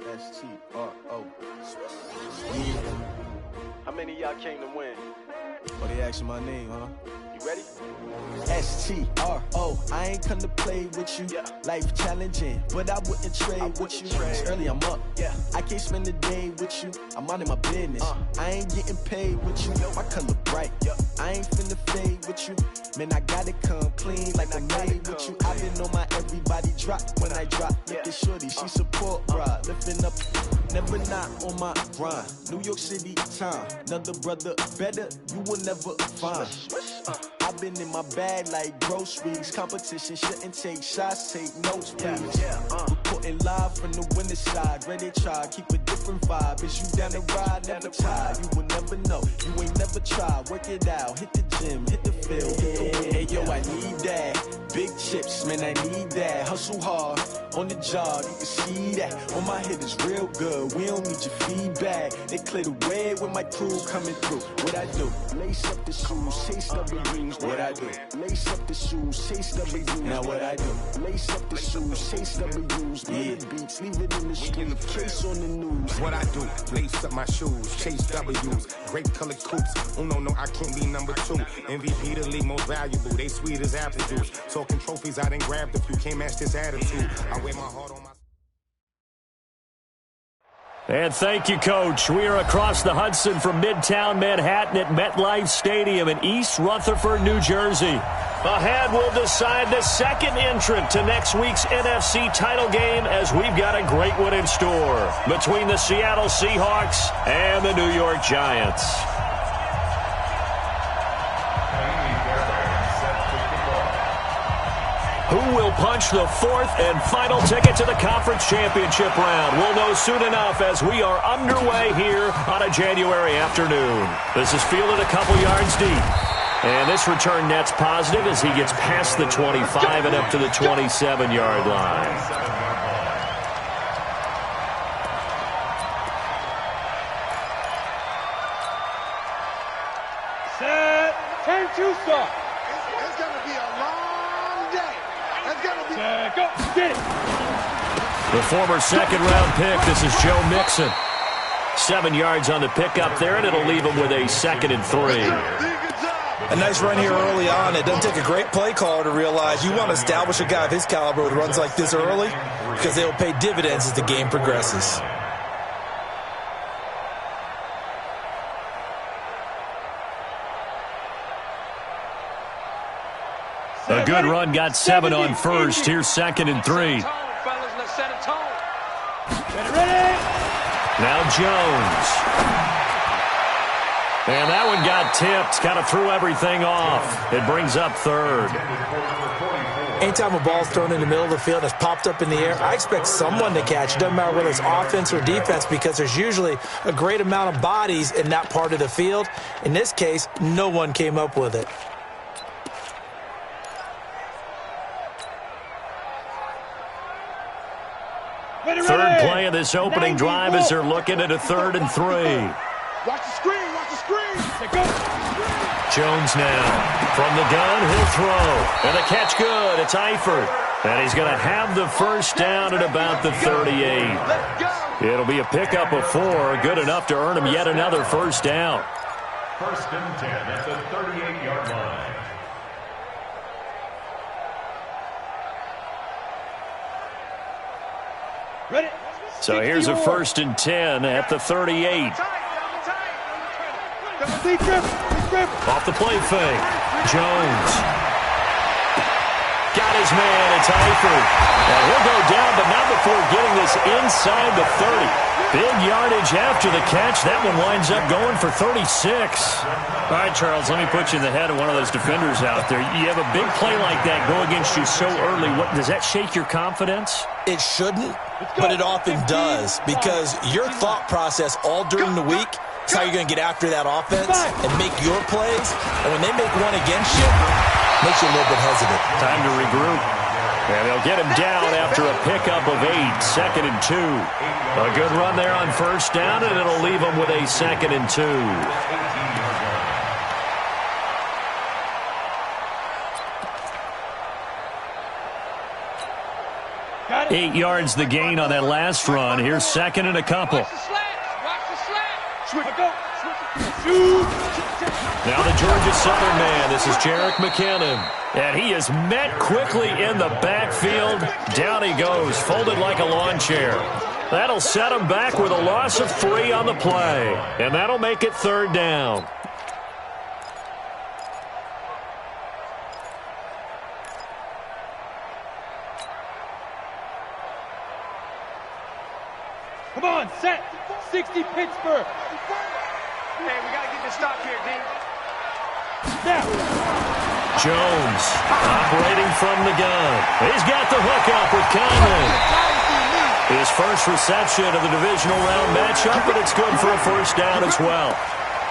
S-T-R-O. Yeah. How many of y'all came to win? Oh, they asking my name, huh? You ready? S-T-R-O. I ain't come to play with you. Yeah. Life challenging, but I wouldn't trade with you. It's early, I'm up. Yeah. I can't spend the day with you. I'm minding my business. I ain't getting paid with you. My color bright. Yeah. I ain't finna fade with you. Man, I gotta come clean like I made with you. I've been on my everybody drop when I drop. Look at shorty, she support, bruh. Lifting up, never not on my grind. New York City time. Another brother better, you will never find. I've been in my bag like groceries. Competition shouldn't take shots, take notes, please. Reporting live from the winter side. Ready to try, keep a different vibe. Is you down the ride, never tired. You will never know, you ain't never tried. Work it out, hit the gym, hit the field, hit the wind. Hey yo, I need that. Big chips, man, I need that. Hustle hard, on the job, you can see that. On my hit is real good, we don't need your feedback. They clear the way with my crew coming through. What I do? Lace up the shoes, chase double rings. What I do? Lace up the shoes, chase double rings. Now what I do? Lace up the shoes, chase double rings. Yeah, beats, leave it in the street, case on the news. What I do? Lace up my shoes, chase W's, grape colored coops. Oh no, I can't be number 2. MVP the league most valuable. They sweet as apple juice. Talking trophies, I done grabbed a few. Can't match this attitude. I wear my heart on my. And thank you, Coach. We are across the Hudson from Midtown Manhattan at MetLife Stadium in East Rutherford, New Jersey. Ahead, we'll decide the second entrant to next week's NFC title game as we've got a great one in store between the Seattle Seahawks and the New York Giants. Who will punch the fourth and final ticket to the conference championship round? We'll know soon enough as we are underway here on a January afternoon. This is fielded a couple yards deep. And this return net's positive as he gets past the 25 and up to the 27-yard line. Set. Turn to stop. It's going to be a long day. It's going to be... Go. Get it. The former second-round pick, this is Joe Mixon. 7 yards on the pickup there, and it'll leave him with a 2nd and 3. A nice run here early on. It doesn't take a great play caller to realize you want to establish a guy of his caliber with runs like this early because they will pay dividends as the game progresses. A good run, got 7 on first. Here's 2nd and 3. Now Jones. And that one got tipped, kind of threw everything off. It brings up 3rd. Anytime a ball's thrown in the middle of the field and it's popped up in the air, I expect someone to catch. It doesn't matter whether it's offense or defense because there's usually a great amount of bodies in that part of the field. In this case, no one came up with it. Third play of this opening drive as they're looking at a 3rd and 3. Watch the screen. Watch the screen. Jones now. From the gun, he'll throw. And the catch good. It's Eifert. And he's going to have the first down at about the 38. It'll be a pickup of 4. Good enough to earn him yet another first down. 1st and 10 at the 38-yard line. Ready. So here's a 1st and 10 at the 38. Off the play fake. Jones. Got his man. It's Eifert. And he'll go down, but not before getting this inside the 30. Big yardage after the catch. That one winds up going for 36. All right, Charles, let me put you in the head of one of those defenders out there. You have a big play like that go against you so early. What does that shake your confidence? It shouldn't, but it often does because your thought process all during the week is how you're going to get after that offense and make your plays. And when they make one against you, it makes you a little bit hesitant. Time to regroup. And they'll get him down after a pickup of 8, 2nd and 2. A good run there on first down, and it'll leave him with a 2nd and 2. Got 8 yards the gain on that last run. Here's second and a couple. Watch the slap. Switch. Go. Shoot. Now the Georgia Southern man. This is Jerick McKinnon. And he is met quickly in the backfield. Down he goes, folded like a lawn chair. That'll set him back with a loss of 3 on the play. And that'll make it third down. Come on, set. 60 Pittsburgh. Hey, we got to get this stop here, D. Now. Jones operating from the gun. He's got the hook up with Conley. His first reception of the divisional round matchup, but it's good for a first down as well.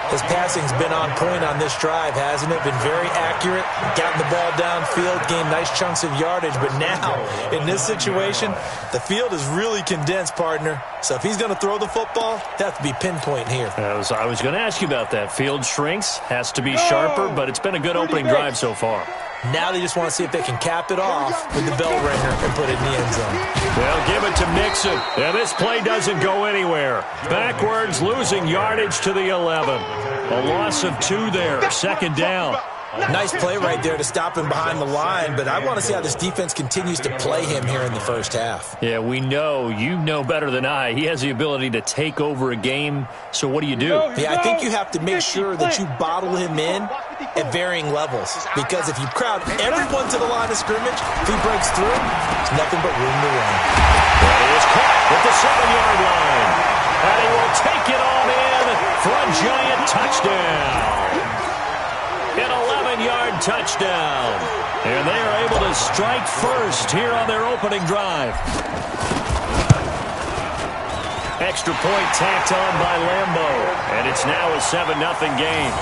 His passing's been on point on this drive, hasn't it? Been very accurate, gotten the ball downfield, gained nice chunks of yardage. But now, in this situation, the field is really condensed, partner. So if he's going to throw the football, they have to be pinpoint here. I was going to ask you about that. Field shrinks, has to be sharper, but it's been a good opening drive so far. Now they just want to see if they can cap it off with the bell ringer and put it in the end zone. They'll give it to Mixon. And this play doesn't go anywhere. Backwards, losing yardage to the 11. A loss of 2 there. Second down. Nice play right there to stop him behind the line, but I want to see how this defense continues to play him here in the first half. Yeah, we know. You know better than I. He has the ability to take over a game. So what do? Yeah, I think you have to make sure that you bottle him in at varying levels, because if you crowd everyone to the line of scrimmage, if he breaks through, there's nothing but room to run. And he is caught at the 7-yard line. And he will take it on in for a giant touchdown. An 11-yard touchdown. And they are able to strike first here on their opening drive. Extra point tacked on by Lambeau. And it's now a 7-0 game.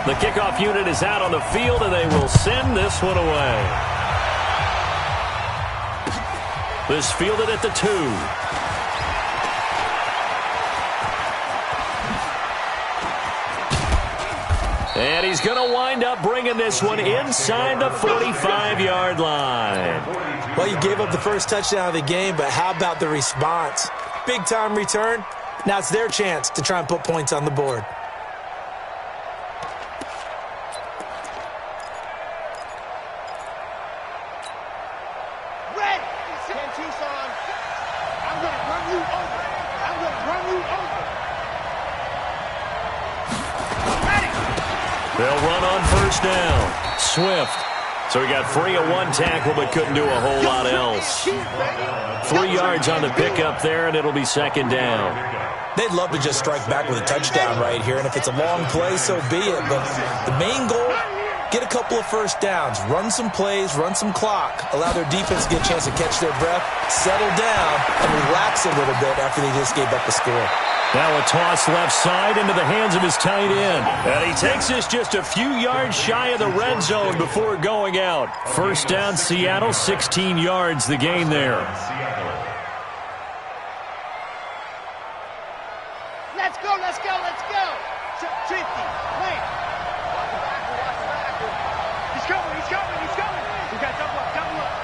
The kickoff unit is out on the field, and they will send this one away. This fielded at the 2. And he's going to wind up bringing this one inside the 45-yard line. Well, you gave up the first touchdown of the game, but how about the response? Big-time return. Now it's their chance to try and put points on the board. Red, 10 Tucson. I'm going to run you over. I'm going to run you over. They'll run on first down. Swift. So he got free of 1 tackle but couldn't do a whole lot else. 3 yards on the pickup there, and it'll be second down. They'd love to just strike back with a touchdown right here, and if it's a long play, so be it. But the main goal, get a couple of first downs, run some plays, run some clock, allow their defense to get a chance to catch their breath, settle down, and relax a little bit after they just gave up the score. Now a toss left side into the hands of his tight end. And he takes this just a few yards shy of the red zone before going out. First down, Seattle, 16 yards the gain there. Let's go, let's go, let's go. 50, wait. Watch the back. He's coming, he's coming, he's coming. We got double up, double up.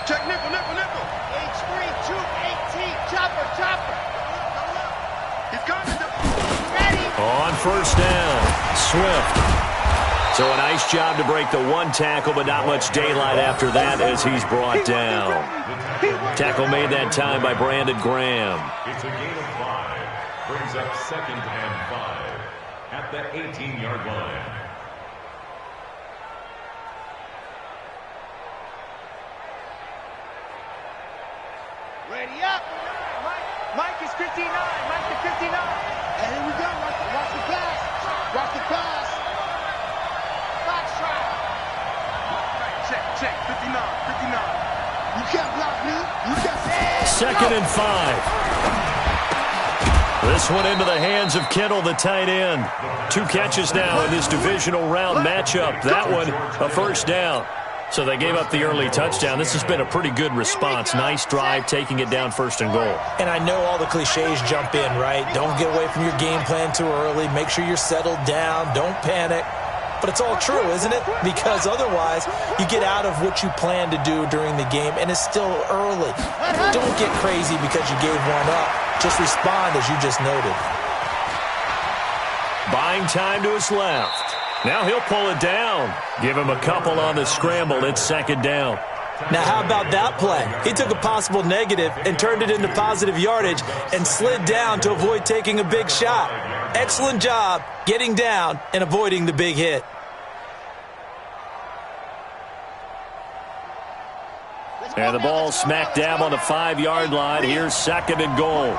Check nickel. H3, 218, chopper. He's coming. Ready. On first down, Swift. So a nice job to break the 1 tackle, but not much daylight after that as he's brought down. Tackle made that time by Brandon Graham. It's a gain of 5. Brings up 2nd and 5 at the 18-yard line. Ready up. Mike is 59. Mike is 59. And here we go. Watch the pass. Watch the pass. Box try. Check. 59. You can't block me. You can't. Second and 5. This one into the hands of Kittle, the tight end. 2 catches now in this divisional round matchup. That one, a first down. So they gave up the early touchdown. This has been a pretty good response. Nice drive, taking it down 1st and goal. And I know all the cliches jump in, right? Don't get away from your game plan too early. Make sure you're settled down. Don't panic. but it's all true, isn't it? Because otherwise, you get out of what you plan to do during the game, and it's still early. Don't get crazy because you gave one up. Just respond as you just noted. Buying time to his left. Now he'll pull it down. Give him a couple on the scramble. It's second down. Now, how about that play? He took a possible negative and turned it into positive yardage and slid down to avoid taking a big shot. Excellent job getting down and avoiding the big hit. And the ball smack dab on the 5-yard line. Here's second and goal.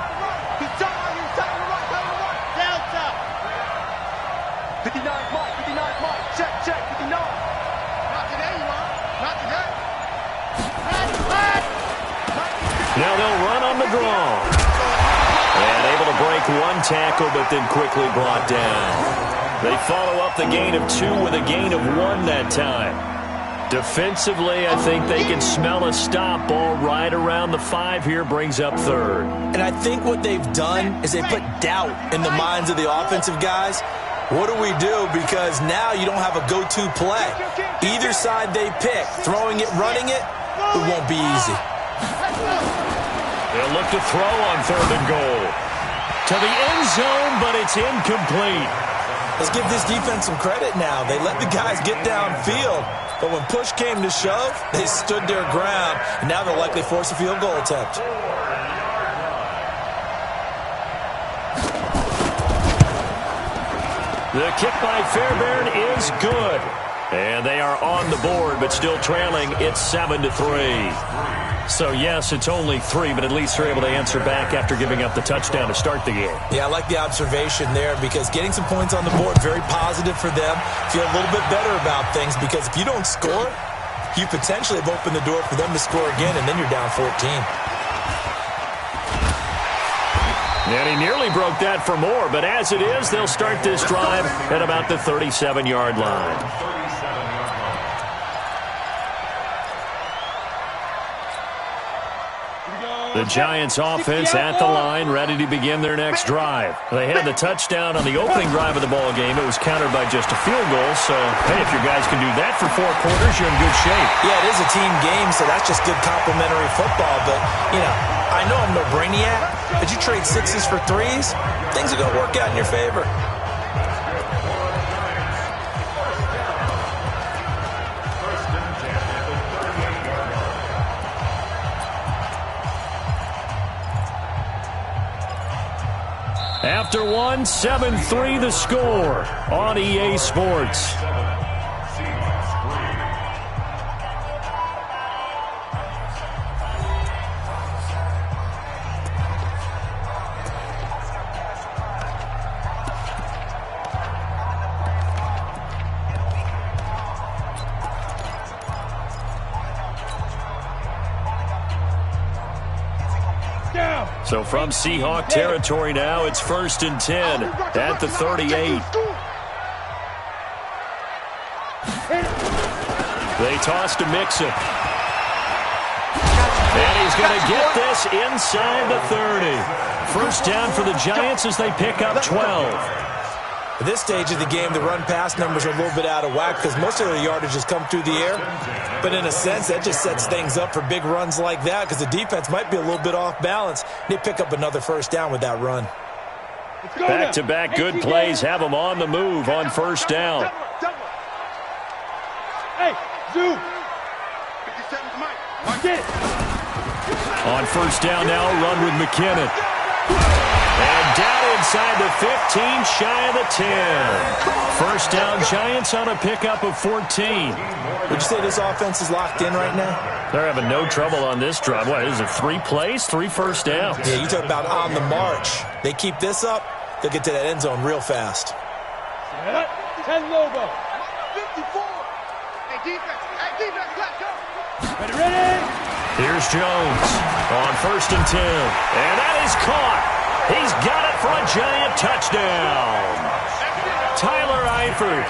Now they'll run on the draw. And able to break one tackle, but then quickly brought down. They follow up the gain of 2 with a gain of 1 that time. Defensively, I think they can smell a stop. Ball right around the 5 here, brings up third. And I think what they've done is they put doubt in the minds of the offensive guys. What do we do? Because now you don't have a go-to play. Either side they pick, throwing it, running it, it won't be easy. They'll look to throw on third and goal. To the end zone, but it's incomplete. Let's give this defense some credit now. They let the guys get downfield, but when push came to shove, they stood their ground, and now they'll likely force a field goal attempt. The kick by Fairbairn is good. And they are on the board, but still trailing. It's 7-3. So, yes, it's only 3, but at least they're able to answer back after giving up the touchdown to start the game. Yeah, I like the observation there because getting some points on the board, very positive for them. Feel a little bit better about things because if you don't score, you potentially have opened the door for them to score again, and then you're down 14. And he nearly broke that for more, but as it is, they'll start this drive at about the 37-yard line. The Giants offense at the line, ready to begin their next drive. They had the touchdown on the opening drive of the ball game. It was countered by just a field goal. So, hey, if your guys can do that for 4 quarters, you're in good shape. Yeah, it is a team game, so that's just good complimentary football. But, you know, I know I'm no brainiac, but you trade 6s for 3s, things are going to work out in your favor. After 1, 7-3 the score on EA Sports. So from Seahawk territory now, it's 1st and 10 at the 38. They toss to Mixon. And he's going to get this inside the 30. First down for the Giants as they pick up 12. At this stage of the game, the run-pass numbers are a little bit out of whack because most of the yardage has come through the air. But in a sense, that just sets things up for big runs like that because the defense might be a little bit off balance. They pick up another first down with that run. Back-to-back good plays have them on the move on first down. Hey, zoom. On first down now, run with McKinnon. And down inside the 15, shy of the 10. First down, Giants on a pickup of 14. Would you say this offense is locked in right now? They're having no trouble on this drive. What, is it 3 plays, 3 first downs? Yeah, you talk about on the march. They keep this up, they'll get to that end zone real fast. 10 logo. 54. Hey, defense, let's go. Ready? Here's Jones on first and 10. And that is caught. He's got it for a Giant touchdown. Tyler Eifert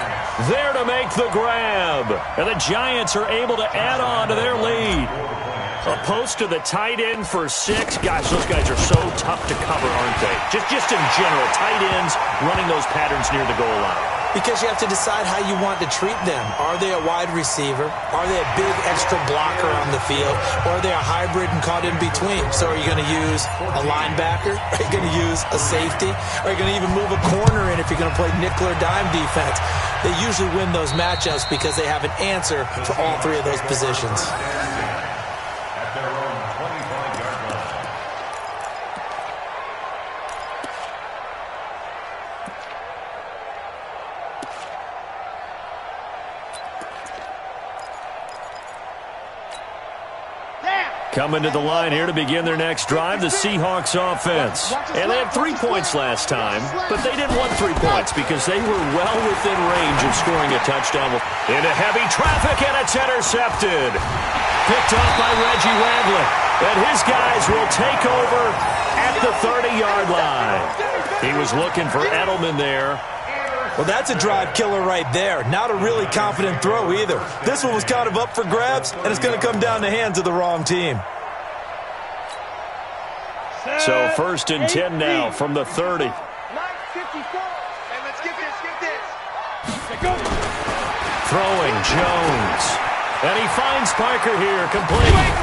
there to make the grab. And the Giants are able to add on to their lead. A post to the tight end for 6. Gosh, those guys are so tough to cover, aren't they? Just in general, tight ends running those patterns near the goal line. Because you have to decide how you want to treat them. Are they a wide receiver? Are they a big extra blocker on the field? Or are they a hybrid and caught in between? So are you going to use a linebacker? Are you going to use a safety? Are you going to even move a corner in if you're going to play nickel or dime defense? They usually win those matchups because they have an answer for all three of those positions. At their own 25-yard line. Coming to the line here to begin their next drive, the Seahawks offense. And they had 3 points last time, but they didn't want 3 points because they were well within range of scoring a touchdown. Into heavy traffic, and it's intercepted. Picked up by Reggie Wagler. And his guys will take over at the 30-yard line. He was looking for Edelman there. Well, that's a drive killer right there. Not a really confident throw either. This one was kind of up for grabs, and it's going to come down the hands of the wrong team. So 1st and 10 now from the 30. 9:54. Hey, let's get this. Throwing Jones. And he finds Parker here, complete.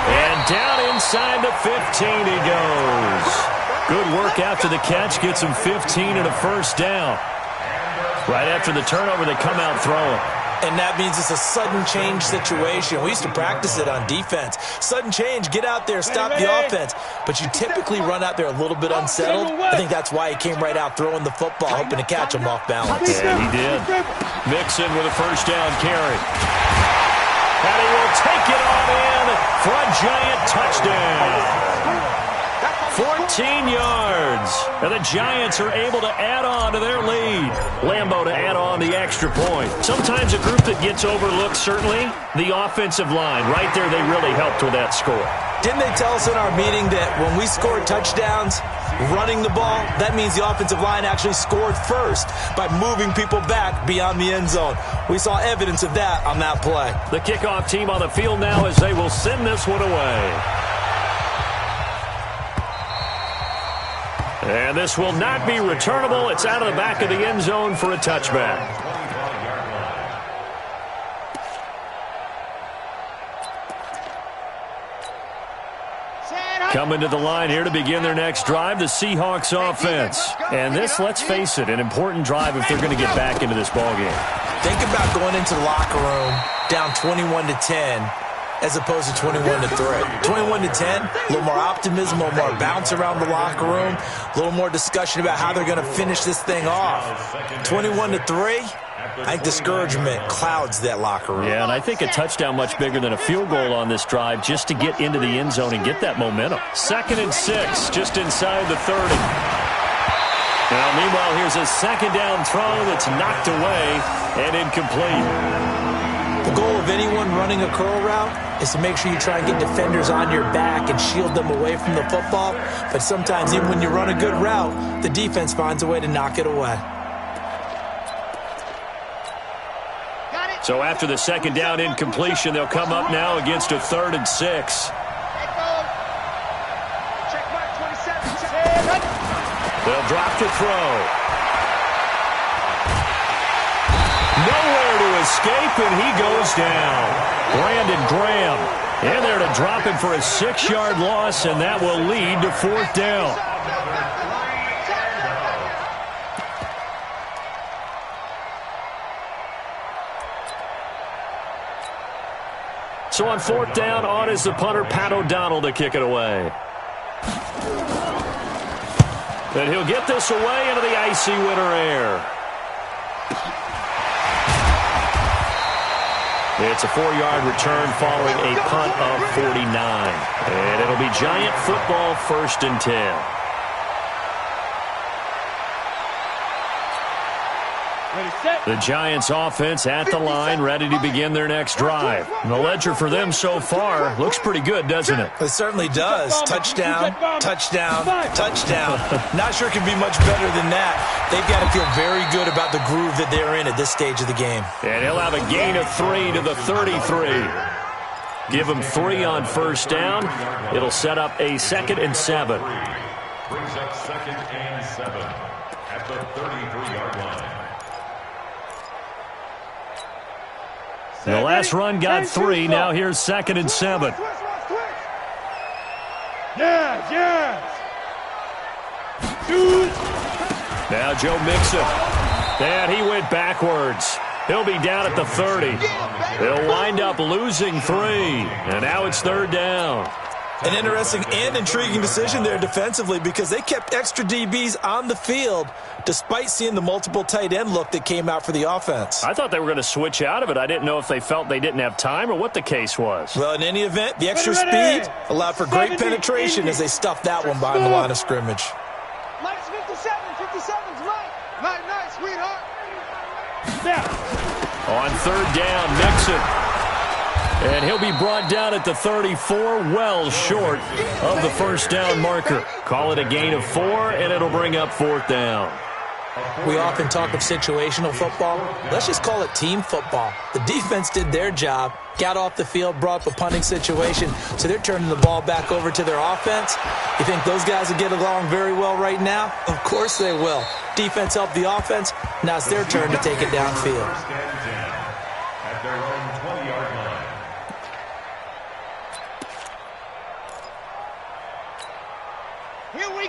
And down inside the 15 he goes. Good work after the catch, gets him 15 and a first down. Right after the turnover, they come out throwing. And that means it's a sudden change situation. We used to practice it on defense. Sudden change, get out there, stop the offense. But you typically run out there a little bit unsettled. I think that's why he came right out throwing the football, hoping to catch him off balance. Yeah, he did. Mixon with a first down carry. And he will take it on in for a giant touchdown. 14 yards. And the Giants are able to add on to their lead. Lambeau to add on the extra point. Sometimes a group that gets overlooked, certainly, the offensive line. Right there, they really helped with that score. Didn't they tell us in our meeting that when we scored touchdowns running the ball, that means the offensive line actually scored first by moving people back beyond the end zone? We saw evidence of that on that play. The kickoff team on the field now as they will send this one away. And this will not be returnable. It's out of the back of the end zone for a touchback. Coming to the line here to begin their next drive, the Seahawks offense. And this, let's face it, an important drive if they're going to get back into this ballgame. Think about going into the locker room down 21-10 as opposed to 21-3. 21-10, a little more optimism, a little more bounce around the locker room, a little more discussion about how they're going to finish this thing off. 21-3, I think discouragement clouds that locker room. Yeah, and I think a touchdown much bigger than a field goal on this drive just to get into the end zone and get that momentum. 2nd and 6, just inside the 30. Now, meanwhile, here's a second down throw that's knocked away and incomplete. The goal of anyone running a curl route is to make sure you try and get defenders on your back and shield them away from the football. But sometimes, even when you run a good route, the defense finds a way to knock it away. So after the second down incompletion, they'll come up now against a 3rd and 6. They'll drop the throw. Nowhere to escape, and he goes down. Brandon Graham in there to drop him for a 6-yard loss, and that will lead to 4th down. So on 4th down, on is the punter, Pat O'Donnell, to kick it away. And he'll get this away into the icy winter air. It's a 4-yard return following a punt of 49. And it'll be Giant football, 1st and 10. The Giants offense at the line, ready to begin their next drive. And the ledger for them so far looks pretty good, doesn't it? It certainly does. Touchdown, touchdown, touchdown. Not sure it can be much better than that. They've got to feel very good about the groove that they're in at this stage of the game. And he'll have a gain of 3 to the 33. Give him 3 on 1st down. It'll set up a 2nd and 7. Brings up 2nd and 7 at the 33-yard line. The last run got 3. Now here's 2nd and 7. Yes. Now Joe Mixon. And he went backwards. He'll be down at the 30. He'll wind up losing 3. And now it's 3rd down. An interesting and intriguing decision there defensively because they kept extra DBs on the field despite seeing the multiple tight end look that came out for the offense. I thought they were going to switch out of it. I didn't know if they felt they didn't have time or what the case was. Well, in any event, the extra speed allowed for great penetration as they stuffed that one behind the line of scrimmage. Minus 57. 57's right. Nice, sweetheart. On 3rd down, Mixon. And he'll be brought down at the 34, well short of the 1st down marker. Call it a gain of 4, and it'll bring up 4th down. We often talk of situational football. Let's just call it team football. The defense did their job, got off the field, brought up a punting situation, so they're turning the ball back over to their offense. You think those guys will get along very well right now? Of course they will. Defense helped the offense. Now it's their turn to take it downfield. At their own 20-yard line.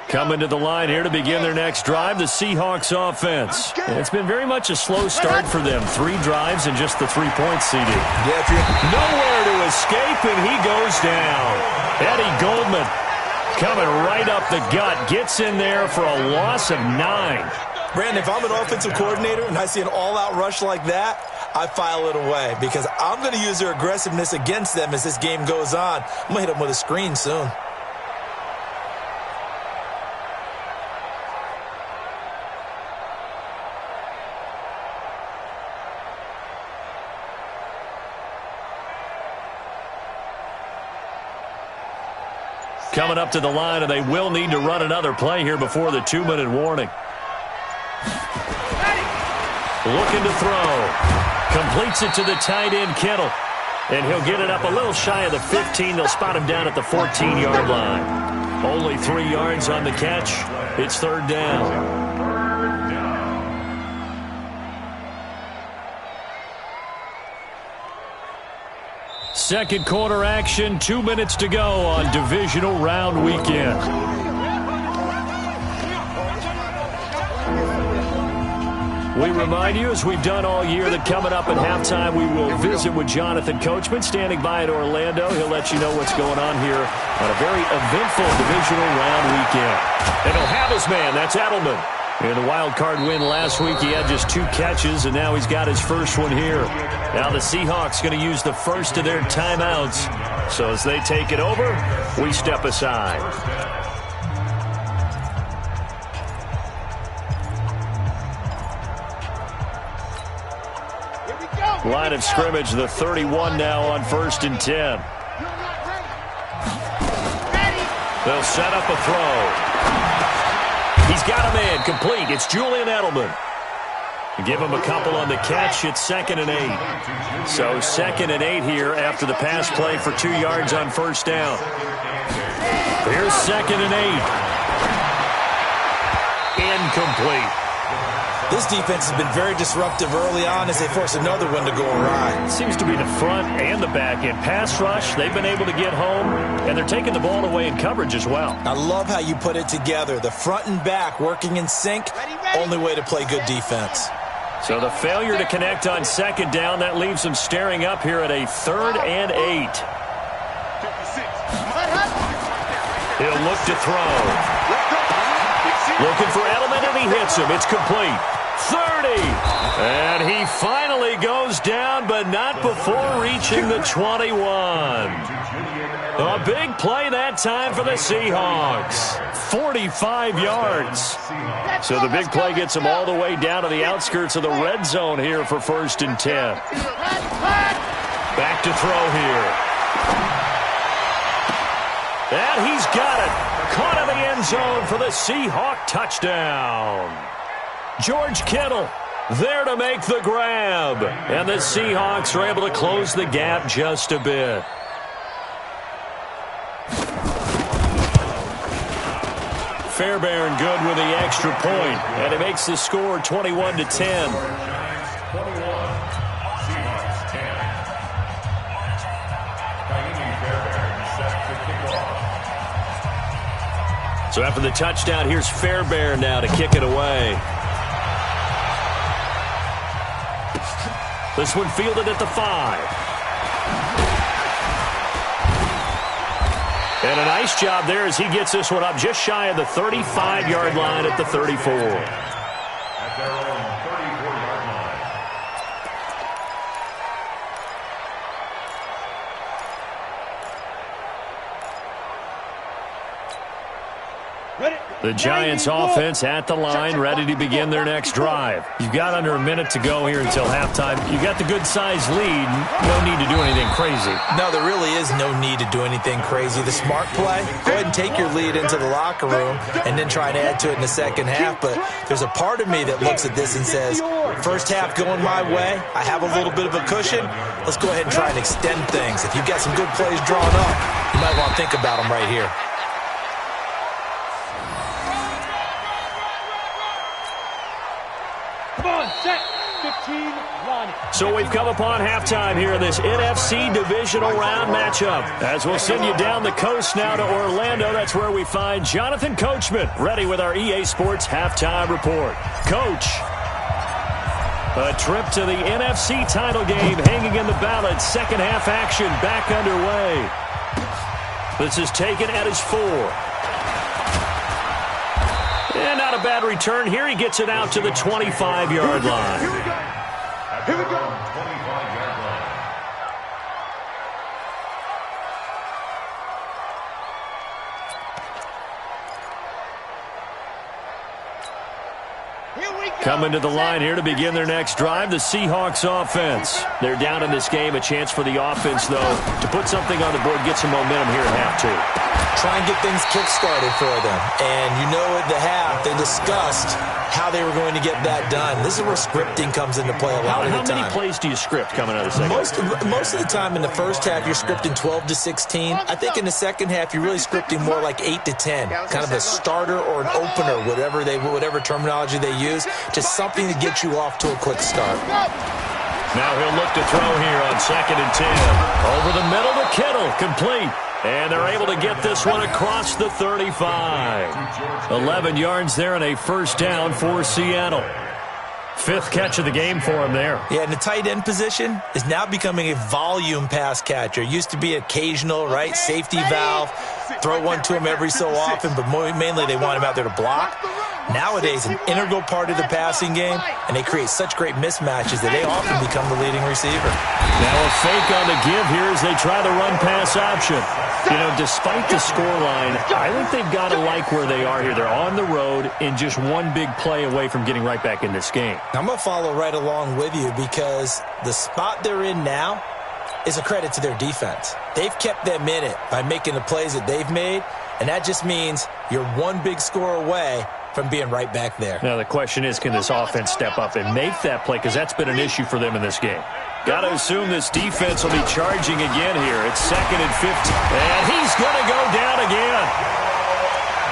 Coming to the line here to begin their next drive, the Seahawks offense. And it's been very much a slow start for them. 3 drives and just the 3 points, CD. Nowhere to escape, and he goes down. Eddie Goldman coming right up the gut, gets in there for a loss of 9. Brandon, if I'm an offensive coordinator and I see an all-out rush like that, I file it away because I'm going to use their aggressiveness against them as this game goes on. I'm going to hit them with a screen soon. Coming up to the line, and they will need to run another play here before the 2-minute warning. Looking to throw. Completes it to the tight end, Kittle. And he'll get it up a little shy of the 15. They'll spot him down at the 14-yard line. Only 3 yards on the catch. It's 3rd down. Second quarter action, 2 minutes to go on divisional round weekend. We remind you, as we've done all year, that coming up at halftime, we will visit with Jonathan Coachman, standing by at Orlando. He'll let you know what's going on here on a very eventful divisional round weekend. And he'll have his man, that's Edelman. In the wild card win last week, he had just 2 catches, and now he's got his first one here. Now the Seahawks going to use the first of their timeouts. So as they take it over, we step aside. Line of scrimmage, the 31 now on 1st and 10. They'll set up a throw. He's got a man complete. It's Julian Edelman. Give him a couple on the catch. It's 2nd and 8. So 2nd and 8 here after the pass play for 2 yards on 1st down. Here's 2nd and 8. Incomplete. This defense has been very disruptive early on as they force another one to go awry. Seems to be the front and the back end. Pass rush, they've been able to get home, and they're taking the ball away in coverage as well. I love how you put it together. The front and back working in sync, only way to play good defense. So the failure to connect on 2nd down, that leaves them staring up here at a 3rd and 8. He'll look to throw. Looking for Edelman, and he hits him. It's complete. 30. And he finally goes down, but not before reaching the 21. A big play that time for the Seahawks. 45 yards. So the big play gets them all the way down to the outskirts of the red zone here for 1st and 10. Back to throw here. And he's got it. Caught in the end zone for the Seahawk touchdown. George Kittle there to make the grab. And the Seahawks are able to close the gap just a bit. Fairbairn good with the extra point, and it makes the score 21-10. So after the touchdown, here's Fairbairn now to kick it away. This one fielded at the 5. And a nice job there as he gets this one up just shy of the 35-yard line at the 34. At their own 34-yard line. The Giants offense at the line, ready to begin their next drive. You've got under a minute to go here until halftime. You got the good-sized lead. No need to do anything crazy. No, there really is no need to do anything crazy. The smart play, go ahead and take your lead into the locker room and then try and add to it in the second half. But there's a part of me that looks at this and says, first half going my way, I have a little bit of a cushion. Let's go ahead and try and extend things. If you've got some good plays drawn up, you might want to think about them right here. So we've come upon halftime here in this NFC divisional round matchup. As we'll send you down the coast now to Orlando, that's where we find Jonathan Coachman, ready with our EA Sports halftime report. Coach, a trip to the NFC title game hanging in the balance. Second half action back underway. This is taken at his 4. And not a bad return here. He gets it out to the 25-yard line. Here we go. 25-yard line. Coming to the line here to begin their next drive, the Seahawks offense. They're down in this game. A chance for the offense, though, to put something on the board, get some momentum here at half 2. Try and get things kick-started for them. And you know at the half, they discussed how they were going to get that done. This is where scripting comes into play a lot of the time. How many plays do you script coming out of the second half? Most of the time in the first half, you're scripting 12 to 16. I think in the second half, you're really scripting more like 8 to 10. Kind of a starter or an opener, whatever terminology they use. Just something to get you off to a quick start. Now he'll look to throw here on 2nd and 10. Over the middle to Kittle, complete. And they're able to get this one across the 35. 11 yards there and a first down for Seattle. 5th catch of the game for him there. Yeah, and the tight end position is now becoming a volume pass catcher. It used to be occasional, right? Safety valve. Throw one to him every so often, but mainly they want him out there to block. Nowadays, an integral part of the passing game, and they create such great mismatches that they often become the leading receiver. Now a fake on the give here as they try the run-pass option. You know, despite the scoreline, I think they've got to like where they are here. They're on the road and just one big play away from getting right back in this game. I'm going to follow right along with you because the spot they're in now is a credit to their defense. They've kept them in it by making the plays that they've made, and that just means you're one big score away from being right back there. Now the question is, can this offense step up and make that play? Because that's been an issue for them in this game. Got to assume this defense will be charging again here. It's 2nd and 15. And he's going to go down again.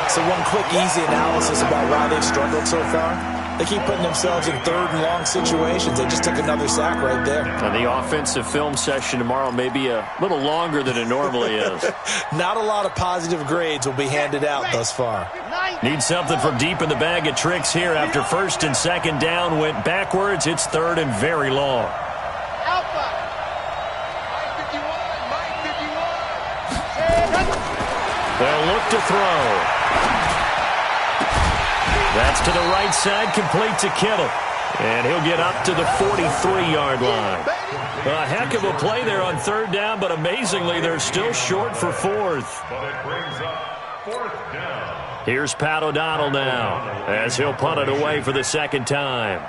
So one quick, easy analysis about why they've struggled so far. They keep putting themselves in 3rd and long situations. They just took another sack right there. And the offensive film session tomorrow may be a little longer than it normally is. Not a lot of positive grades will be handed out thus far. Need something from deep in the bag of tricks here after 1st and 2nd down went backwards. It's 3rd and very long. They'll look to throw. That's to the right side, complete to Kittle. And he'll get up to the 43-yard line. A heck of a play there on 3rd down, but amazingly, they're still short for 4th. But it brings up 4th down. Here's Pat O'Donnell now, as he'll punt it away for the 2nd time.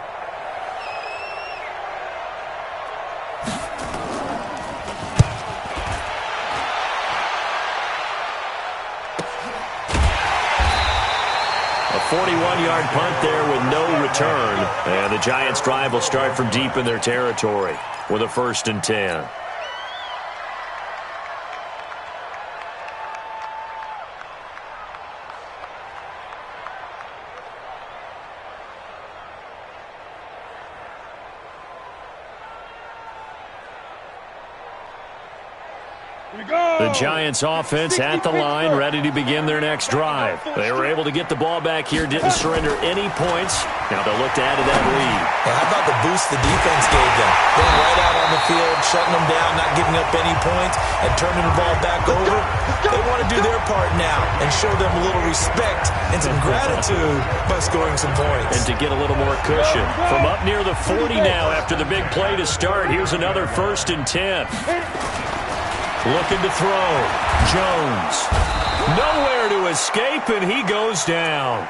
A 41-yard punt there with no return. And the Giants' drive will start from deep in their territory with a 1st and 10. The Giants offense at the line, ready to begin their next drive. They were able to get the ball back here, didn't surrender any points. Now they'll look to add to that lead. And how about the boost the defense gave them? Going right out on the field, shutting them down, not giving up any points, and turning the ball back over. They want to do their part now and show them a little respect and some gratitude by scoring some points. And to get a little more cushion. From up near the 40 now after the big play to start, here's another 1st and 10. Looking to throw. Jones. Nowhere to escape, and he goes down.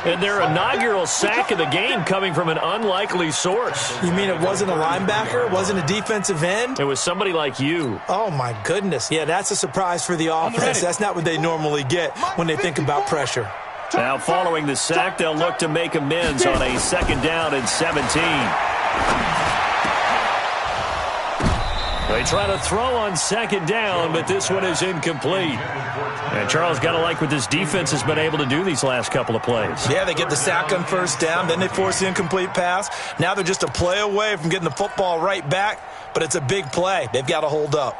And their inaugural sack of the game coming from an unlikely source. You mean it wasn't a linebacker? It wasn't a defensive end? It was somebody like you. Oh, my goodness. Yeah, that's a surprise for the offense. That's not what they normally get when they think about pressure. Now, following the sack, they'll look to make amends on a 2nd down and 17. They try to throw on 2nd down, but this one is incomplete. And Charles, got to like what this defense has been able to do these last couple of plays. Yeah, they get the sack on 1st down, then they force the incomplete pass. Now they're just a play away from getting the football right back, but it's a big play. They've got to hold up.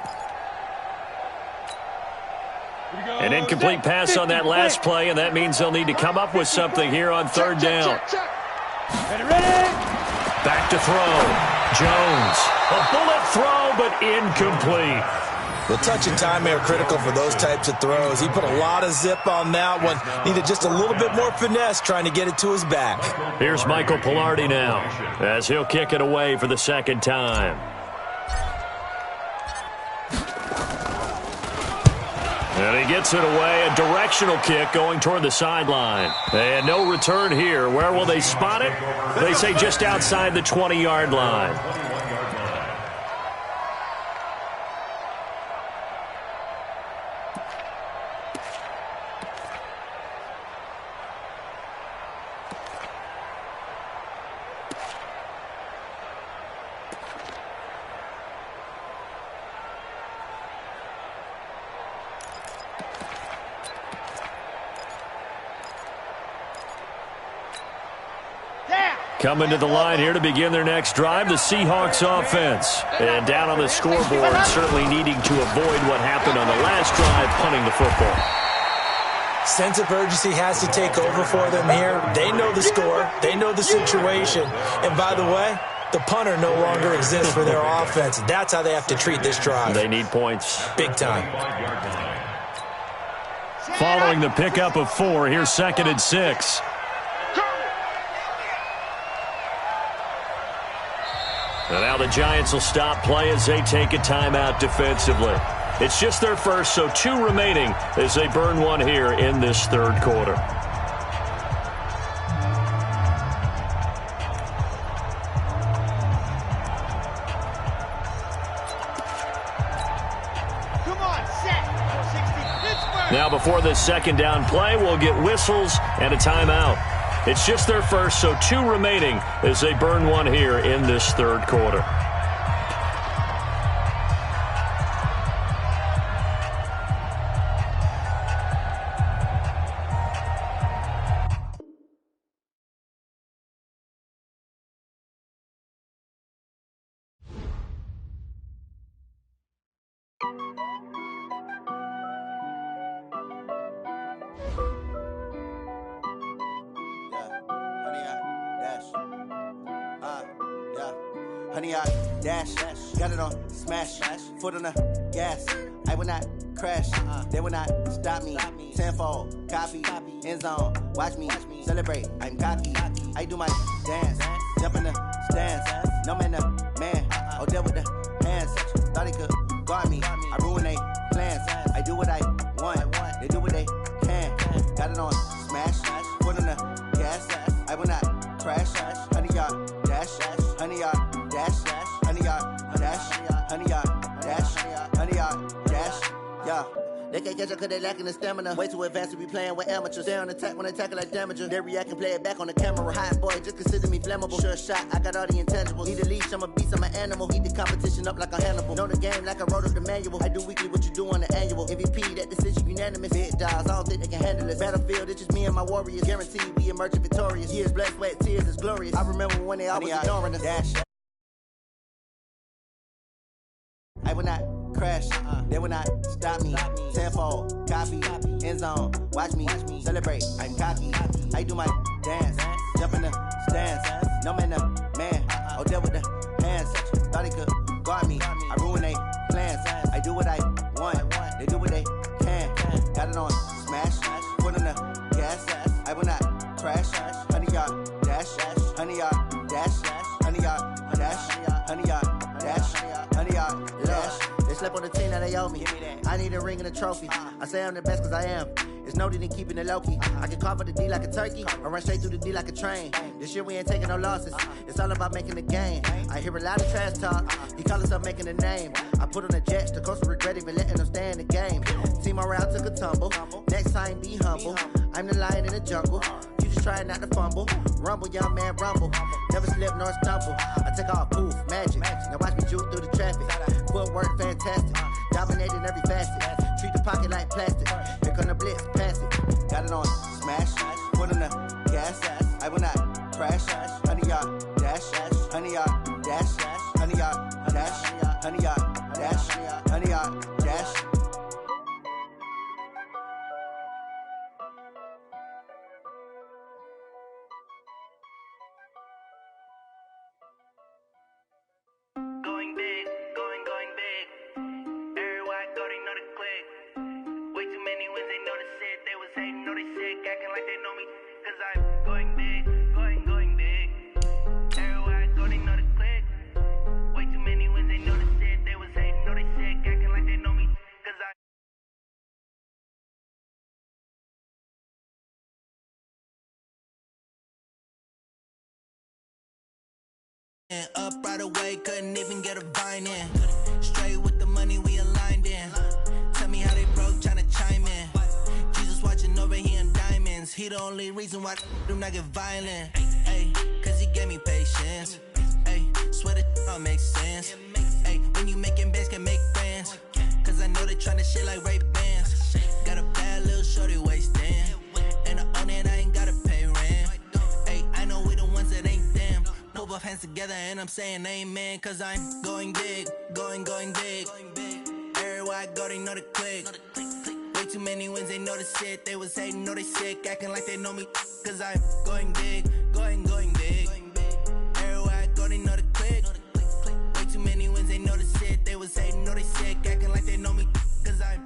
An incomplete pass on that last play, and that means they'll need to come up with something here on 3rd down. Back to throw. Jones. A bullet throw, but incomplete. The touch and time are critical for those types of throws. He put a lot of zip on that one. Needed just a little bit more finesse trying to get it to his back. Here's Michael Pilardi now as he'll kick it away for the 2nd time. And he gets it away, a directional kick going toward the sideline. And no return here. Where will they spot it? They say just outside the 20-yard line. Coming to the line here to begin their next drive, the Seahawks offense. And down on the scoreboard, certainly needing to avoid what happened on the last drive, punting the football. Sense of urgency has to take over for them here. They know the score. They know the situation. And by the way, the punter no longer exists for their offense. That's how they have to treat this drive. They need points. Big time. Following the pickup of 4, here's 2nd and 6. And now the Giants will stop play as they take a timeout defensively. It's just their first, so 2 remaining as they burn one here in this 3rd quarter. Come on, set. 60. Now before this 2nd down play, we'll get whistles and a timeout. It's just their first, so 2 remaining as they burn one here in this 3rd quarter. Honey, I dash, got it on smash, foot on the gas. I will not crash, they will not stop me. Tenfold, copy, end zone, watch me celebrate. I'm cocky, I do my dance, jump in the stands. No man, man, oh, there with the hands. Thought he could guard me, I ruin they plans. I do what I want, they do what they can. Got it on smash, foot on the gas. I will not crash, honey, y'all dash, honey, y'all dash, honey, y'all dash, honey, y'all dash, honey, y'all dash, yeah. They can't catch up cause they lacking the stamina. Way too advanced to be playing with amateurs. Stay on attack when they tackle like damager. They react and play it back on the camera. Hot boy, just consider me flammable. Sure shot, I got all the intangibles. Need a leash, I'm a beast, I'm an animal. Heat the competition up like a Hannibal. Know the game like I wrote up the manual. I do weekly what you do on the annual. MVP, that decision unanimous. Big dogs, I don't think they can handle this. Battlefield, it's just me and my warriors. Guaranteed we emerge victorious. Years, blood, sweat, tears, it's glorious. I remember when they always ignoring us. Dash. I will not crash. They will not stop me. Tenfold, copy, end zone. Watch me celebrate. I'm cocky. I do my dance. Jump in the stands. No man, the man. Oh, there with the hands. Thought he could guard me. I ruin they plans. I do what I want. They do what they can. Got it on smash. Put on the gas. I will not crash. 100-yard dash. 100-yard dash. 100-yard dash. 100-yard dash. 100-yard dash. They slept on the team that they owe me. I need a ring and a trophy. I say I'm the best cause I am. It's no need in keeping it low-key. I can carve up the D like a turkey or run straight through the D like a train. This year we ain't taking no losses. It's all about making the game. I hear a lot of trash talk. He call himself making a name. I put on the Jets. The coach will regret even letting them stay in the game. Team morale took a tumble. Next time be humble. I'm the lion in the jungle. You just trying not to fumble. Rumble, young man, rumble. Never slip nor stumble. I take off, poof, magic. Now watch me juke through the traffic. Footwork fantastic. Dominating every facet. Treat the pocket like plastic. Here come the blitz, pass it. Got it on smash. Put on the gas. I will not crash. 100-yard dash. 100-yard dash. 100-yard dash. 100-yard dash. 100-yard dash. Going big, going big. Everywhere I go, they know the click. Way too many wins, they know the shit. They was hating, know they sick, acting like they know me. Cause I'm going big, going big. Everywhere I go, they know the click. Way too many wins, they know the shit. They was hating, know they sick, acting like they know me. Cause I up right away, couldn't even get a vine in. Straight with the money we aligned in. Tell me how they broke, tryna chime in. Jesus watching over here in diamonds. He the only reason why do not get violent. Ay, cause he gave me patience. Ay, swear that all makes sense. Ay, when you making bands can make friends. Cause I know they tryna shit like Ray Bans. Got a bad little shorty wasting. And I own it, I ain't gotta pay rent. Ay, I know we the ones that ain't them. Put both hands together and I'm saying amen. Cause I'm going big, going big. Everywhere I go, they know the click. Way too many wins, they know the shit. They was hating, know they sick, acting like they know me. Cause I'm going big, going big. Everywhere I go, they know the click. Way too many wins, they know the shit. They was hating, know they sick, acting like they know me. Cause I'm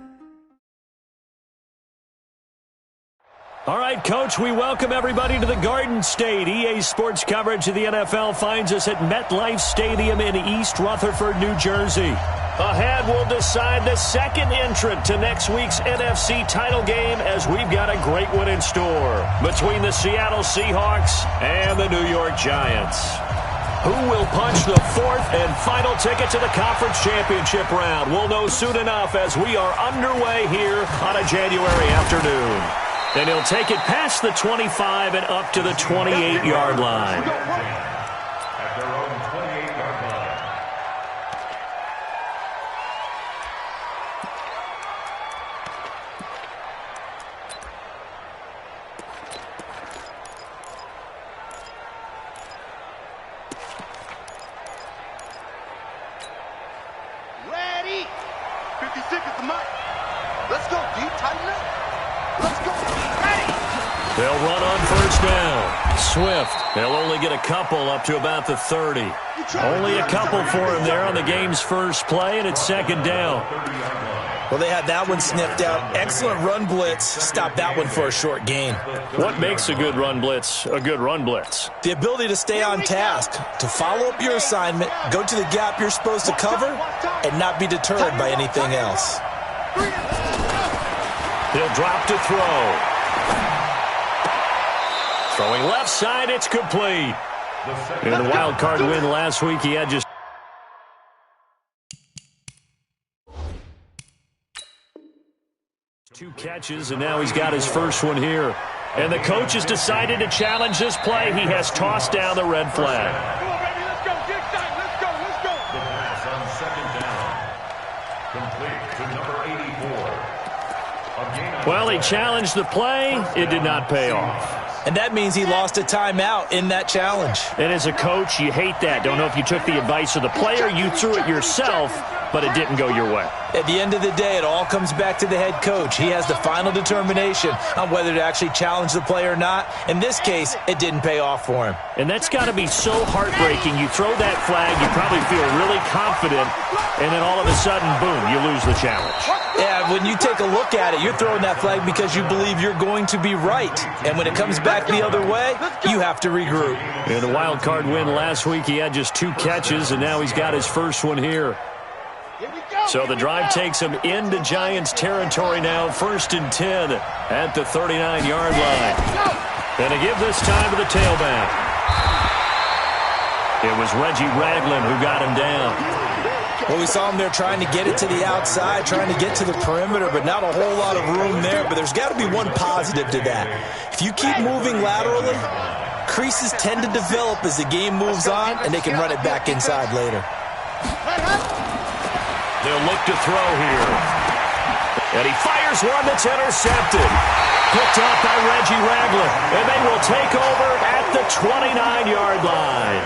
All right, Coach, we welcome everybody to the Garden State. EA Sports coverage of the NFL finds us at MetLife Stadium in East Rutherford, New Jersey. Ahead, we'll decide the second entrant to next week's NFC title game as we've got a great one in store between the Seattle Seahawks and the New York Giants. Who will punch the fourth and final ticket to the conference championship round? We'll know soon enough as we are underway here on a January afternoon. And he'll take it past the 25 and up to the 28-yard line. At their own 28-yard line. Ready. 56 at the mic. Let's go, D. Tighten up. Let's go. Ready. They'll run on first down. Swift. They'll only get a couple up to about the 30. Only a couple for him there on the game's first play, and it's second down. Well, they had that one sniffed out. Excellent run blitz. Stop that one for a short gain. What makes a good run blitz a good run blitz? The ability to stay on task, to follow up your assignment, go to the gap you're supposed to cover, and not be deterred by anything else. He'll drop to throw. Throwing left side, it's complete. In the wild card win last week, he had just 2 catches, and now he's got his first one here. And the coach has decided to challenge this play. He has tossed down the red flag. Come on, baby. Let's go. Get excited. Let's go. Let's go. The pass on second down. Complete to number 84. A gain on Well, he challenged the play. It did not pay off. And that means he lost a timeout in that challenge. And as a coach, you hate that. Don't know if you took the advice of the player, you threw it yourself, but it didn't go your way. At the end of the day, it all comes back to the head coach. He has the final determination on whether to actually challenge the play or not. In this case, it didn't pay off for him. And that's got to be so heartbreaking. You throw that flag, you probably feel really confident, and then all of a sudden, boom, you lose the challenge. Yeah, when you take a look at it, you're throwing that flag because you believe you're going to be right. And when it comes back the other way, you have to regroup. In the wild card win last week, he had just 2 catches, and now he's got his first one here. So the drive takes him into Giants territory now, 1st and 10 at the 39-yard line. And to give this time to the tailback. It was Reggie Ragland who got him down. Well, we saw him there trying to get it to the outside, trying to get to the perimeter, but not a whole lot of room there. But there's got to be one positive to that. If you keep moving laterally, creases tend to develop as the game moves on, and they can run it back inside later. They'll look to throw here. And he fires one that's intercepted. Picked off by Reggie Ragland. And they will take over at the 29-yard line.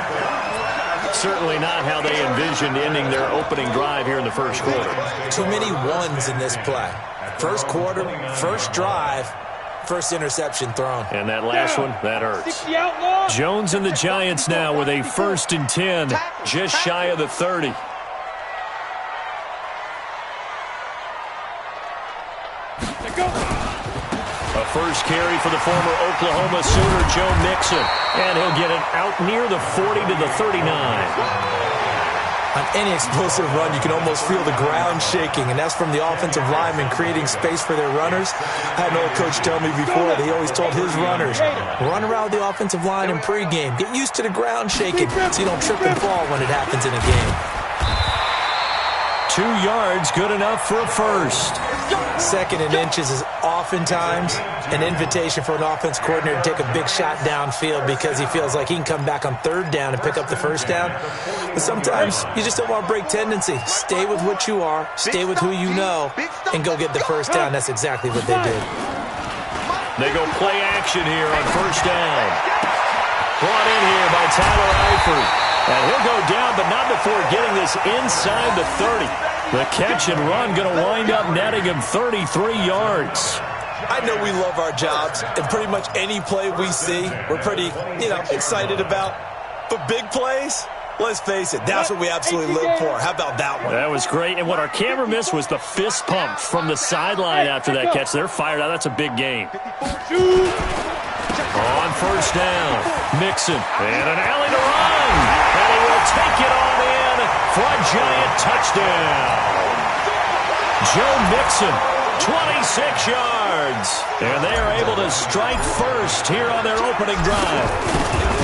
Certainly not how they envisioned ending their opening drive here in the first quarter. Too many ones in this play. First quarter, first drive, first interception thrown. And that last one, that hurts. Jones and the Giants now with a 1st and 10, just shy of the 30. A first carry for the former Oklahoma Sooner, Joe Mixon. And he'll get it out near the 40 to the 39. On any explosive run, you can almost feel the ground shaking, and that's from the offensive linemen creating space for their runners. I had an old coach tell me before that he always told his runners, run around the offensive line in pregame. Get used to the ground shaking so you don't trip and fall when it happens in a game. 2 yards, good enough for a first. 2nd and inches is oftentimes an invitation for an offense coordinator to take a big shot downfield because he feels like he can come back on 3rd down and pick up the first down. But sometimes you just don't want to break tendency. Stay with what you are, stay with who you know, and go get the first down. That's exactly what they did. They go play action here on 1st down. Brought in here by Tyler Eifert. And he'll go down, but not before getting this inside the 30. The catch and run going to wind up netting him 33 yards. I know we love our jobs, and pretty much any play we see, we're pretty, excited about. But big plays, let's face it, that's what we absolutely live for. How about that one? That was great. And what our camera missed was the fist pump from the sideline after that catch. They're fired out. That's a big game. On 1st down, Mixon. And an alley to run. And he will take it on in for a Giant touchdown. Joe Mixon, 26 yards. And they are able to strike first here on their opening drive.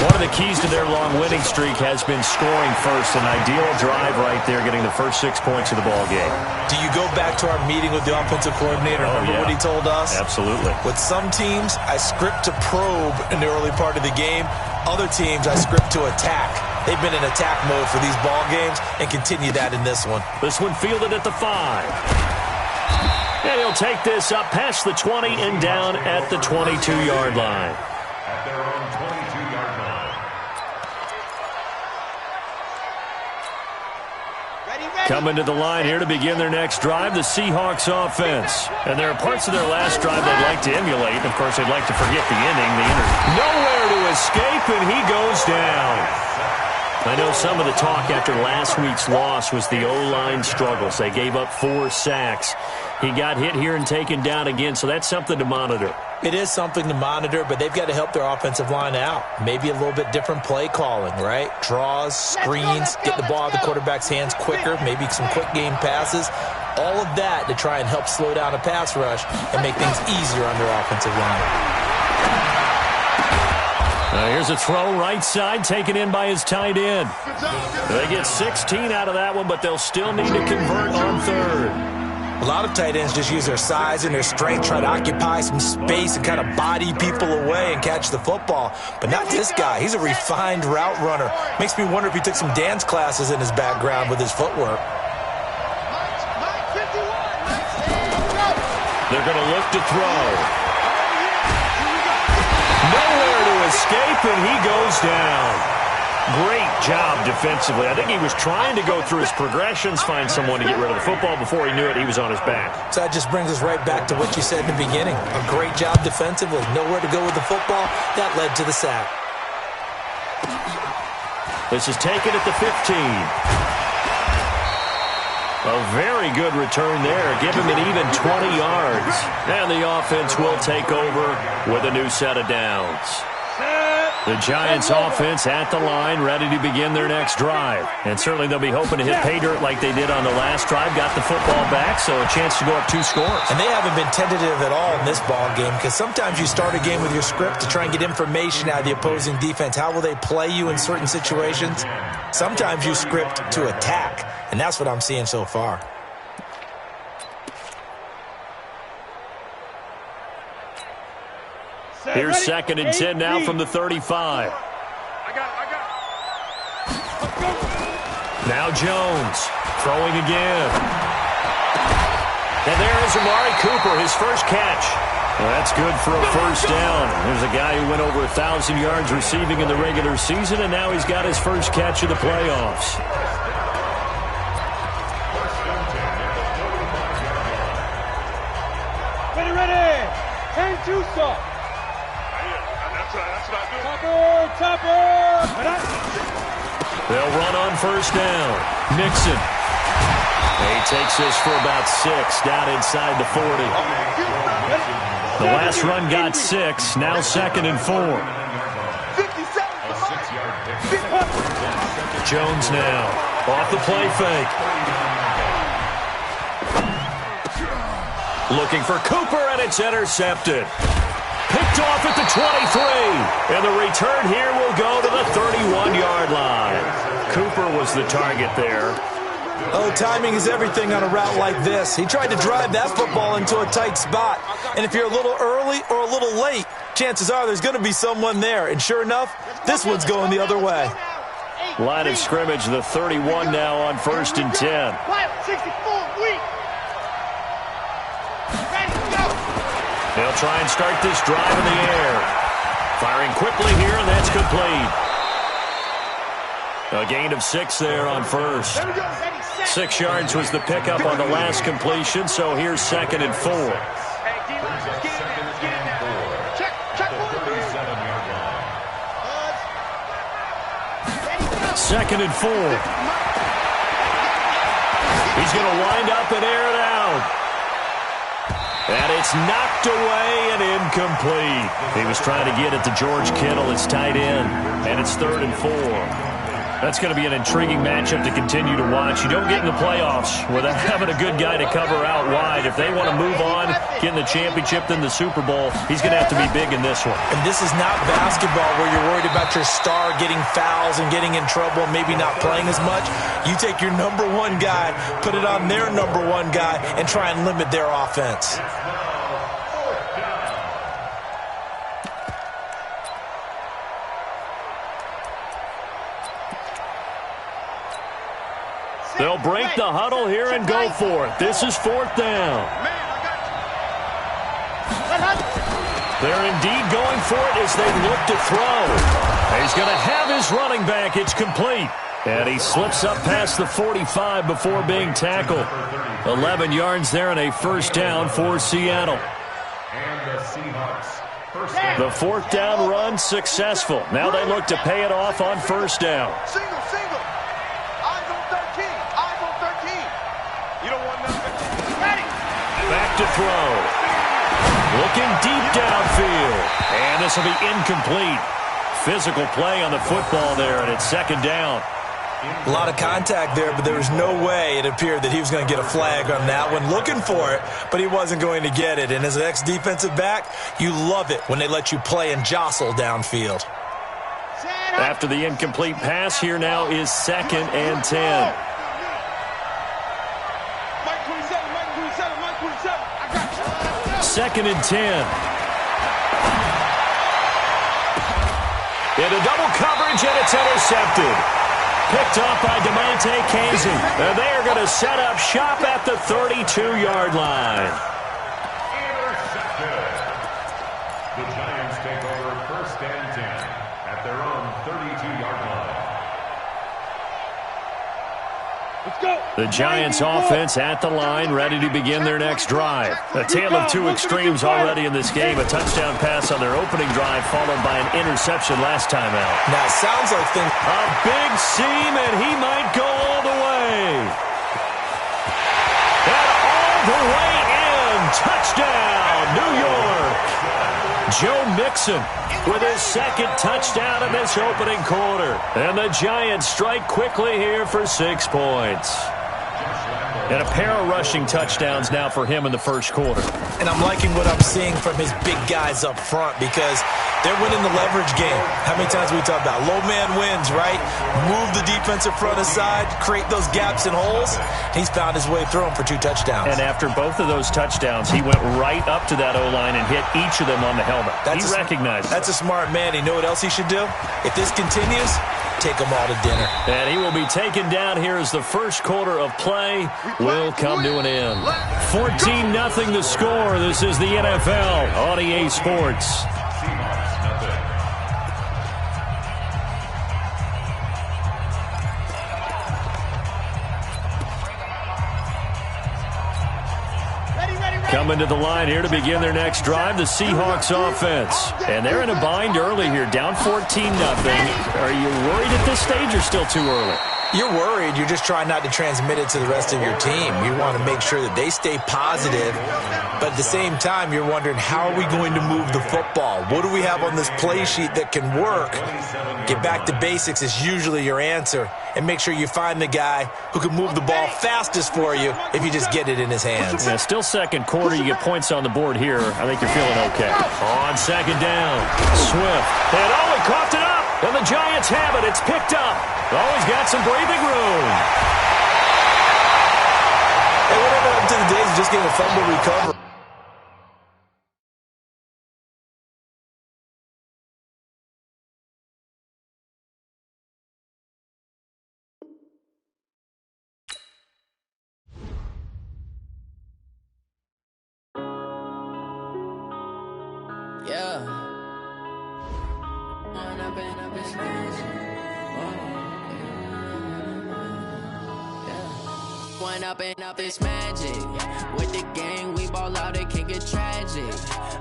One of the keys to their long winning streak has been scoring first. An ideal drive right there, getting the first 6 points of the ball game. Do you go back to our meeting with the offensive coordinator? Remember what he told us? Absolutely. With some teams, I script to probe in the early part of the game. Other teams, I script to attack. They've been in attack mode for these ball games and continue that in this one. This one fielded at the 5. And he'll take this up past the 20 and down at the 22-yard line. At their own 22-yard line. Coming to the line here to begin their next drive, the Seahawks offense. And there are parts of their last drive they'd like to emulate. Of course, they'd like to forget the inning. Nowhere to escape, and he goes down. I know some of the talk after last week's loss was the O-line struggles. They gave up 4 sacks. He got hit here and taken down again, so that's something to monitor. It is something to monitor, but they've got to help their offensive line out. Maybe a little bit different play calling, right? Draws, screens, get the ball out of the quarterback's hands quicker, maybe some quick game passes. All of that to try and help slow down a pass rush and make things easier on their offensive line. Here's a throw right side, taken in by his tight end. They get 16 out of that one, but they'll still need to convert on 3rd. A lot of tight ends just use their size and their strength, try to occupy some space and kind of body people away and catch the football. But not this guy. He's a refined route runner. Makes me wonder if he took some dance classes in his background with his footwork. They're going to look to throw. Nowhere to escape, and he goes down. Great job defensively. I think he was trying to go through his progressions, find someone to get rid of the football. Before he knew it, he was on his back. So that just brings us right back to what you said in the beginning. A great job defensively. Nowhere to go with the football. That led to the sack. This is taken at the 15. A very good return there. Give him an even 20 yards. And the offense will take over with a new set of downs. The Giants offense at the line, ready to begin their next drive. And certainly they'll be hoping to hit pay dirt like they did on the last drive. Got the football back, so a chance to go up 2 scores. And they haven't been tentative at all in this ball game, because sometimes you start a game with your script to try and get information out of the opposing defense. How will they play you in certain situations? Sometimes you script to attack, and that's what I'm seeing so far. Here's 2nd and 10 now from the 35. Now Jones throwing again. And there is Amari Cooper, his first catch. Well, that's good for a first down. There's a guy who went over 1,000 yards receiving in the regular season, and now he's got his first catch of the playoffs. Ready. 10-2 stop. They'll run on first down. Nixon. He takes this for about 6 down inside the 40. The last run got 6. Now 2nd and 4. Jones now off the play fake. Looking for Cooper, and it's intercepted. Picked off at the 23. And the return here will go to the 31-yard line. Cooper was the target there. Oh, timing is everything on a route like this. He tried to drive that football into a tight spot. And if you're a little early or a little late, chances are there's going to be someone there. And sure enough, this one's going the other way. Line of scrimmage, the 31 now on 1st and 10. They'll try and start this drive in the air. Firing quickly here, and that's complete. A gain of 6 there on first. 6 yards was the pickup on the last completion, so here's 2nd and 4. 2nd and 4. He's going to wind up and air it out. And it's knocked away and incomplete. He was trying to get it to George Kittle, his tight end, and it's 3rd and 4. That's going to be an intriguing matchup to continue to watch. You don't get in the playoffs without having a good guy to cover out wide. If they want to move on, get in the championship, then the Super Bowl, he's going to have to be big in this one. And this is not basketball where you're worried about your star getting fouls and getting in trouble and maybe not playing as much. You take your number 1 guy, put it on their number 1 guy, and try and limit their offense. They'll break the huddle here and go for it. This is 4th down. They're indeed going for it as they look to throw. He's going to have his running back. It's complete. And he slips up past the 45 before being tackled. 11 yards there and a first down for Seattle. The 4th down run successful. Now they look to pay it off on first down. Back to throw. Looking deep downfield. And this will be incomplete. Physical play on the football there, and it's 2nd down. A lot of contact there, but there was no way it appeared that he was going to get a flag on that one. Looking for it, but he wasn't going to get it. And as an ex-defensive back, you love it when they let you play and jostle downfield. After the incomplete pass, here now is 2nd and 10. Second and 10. Into double coverage, and it's intercepted. Picked off by DeMonte Casey. And they are going to set up shop at the 32-yard line. Intercepted. The Giants take over 1st and 10 at their own 32-yard line. The Giants offense at the line, ready to begin their next drive. A tale of two extremes already in this game. A touchdown pass on their opening drive, followed by an interception last time out. Now, it sounds like a big seam, and he might go all the way. And all the way in. Touchdown, New York. Joe Mixon with his second touchdown in this opening quarter. And the Giants strike quickly here for 6 points. And a pair of rushing touchdowns now for him in the first quarter. And I'm liking what I'm seeing from his big guys up front because they're winning the leverage game. How many times we talk about low man wins, right? Move the defensive front aside, create those gaps and holes. He's found his way through them for 2 touchdowns. And after both of those touchdowns, he went right up to that O-line and hit each of them on the helmet. He recognized it. That's a smart man. You know what else he should do? If this continues, take them all to dinner. And he will be taken down here as the first quarter of play will come to an end. 14-0 the score. This is the NFL on EA Sports. Coming to the line here to begin their next drive, the Seahawks offense. And they're in a bind early here, down 14-0. Are you worried at this stage or still too early? You're worried. You're just trying not to transmit it to the rest of your team. You want to make sure that they stay positive. But at the same time, you're wondering, how are we going to move the football? What do we have on this play sheet that can work? Get back to basics is usually your answer. And make sure you find the guy who can move the ball fastest for you if you just get it in his hands. Yeah, still second quarter. You get points on the board here. I think you're feeling okay. On second down, Swift. And he coughed it up. And the Giants have it. It's picked up. Always got some breathing room. And whatever happened to the days of just getting a fumble recovery. Up this magic with the gang, we ball out, it can get tragic.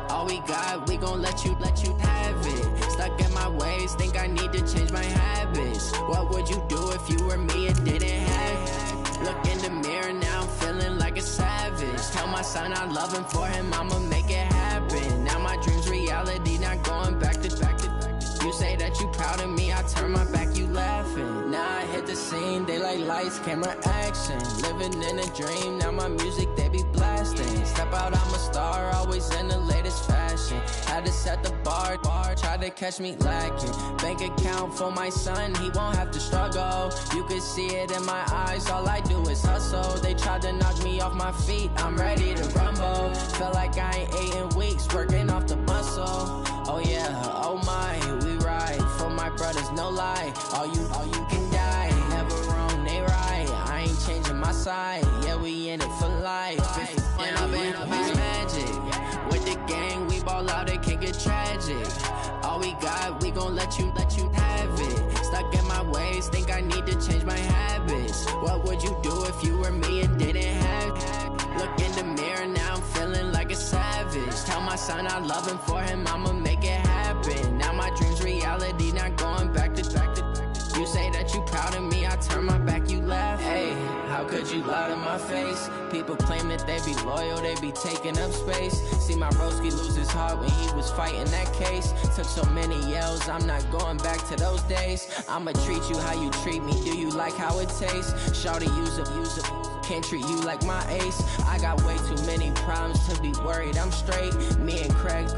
All we got, we gon' let you have it. Stuck in my ways, think I need to change my habits. What would you do if you were me and didn't have it? Look in the mirror now, I'm feeling like a savage. Tell my son I love him, for him I'ma make it happen. Now my dreams reality, not going back to back. You say that you proud of me, I turn my back, you laughing. Now I hit the scene, they like lights, camera, action. Living in a dream, now my music, they be blasting. Step out, I'm a star, always in the latest fashion. Had to set the bar, try to catch me lacking. Bank account for my son, he won't have to struggle. You can see it in my eyes, all I do is hustle. They tried to knock me off my feet, I'm ready to rumble. Feel like I ain't ate in weeks, working off the muscle. Oh yeah, oh my, we ride for my brothers, no lie. All you can die, never wrong, they right. I ain't changing my side, yeah, we in it for life. And I've been magic with the gang, we ball out, it can get tragic. All we got, we gon' let you have it. Stuck in my ways, think I need to change my habits. What would you do if you were me and didn't have it? Look in the mirror now, I'm feeling like a savage. Tell my son I love him, for him I'ma make it happen. Now my dreams reality, not going back to back. You say that you proud of me, I turn my back, you laugh. Hey, how could you lie to my face? People claim that they be loyal, they be taking up space. See my broski lose his heart when he was fighting that case. Took so many yells, I'm not going back to those days. I'ma treat you how you treat me, do you like how it tastes? Shawty, use up, can't treat you like my ace. I got way too many problems to be worried, I'm straight. Me and Craig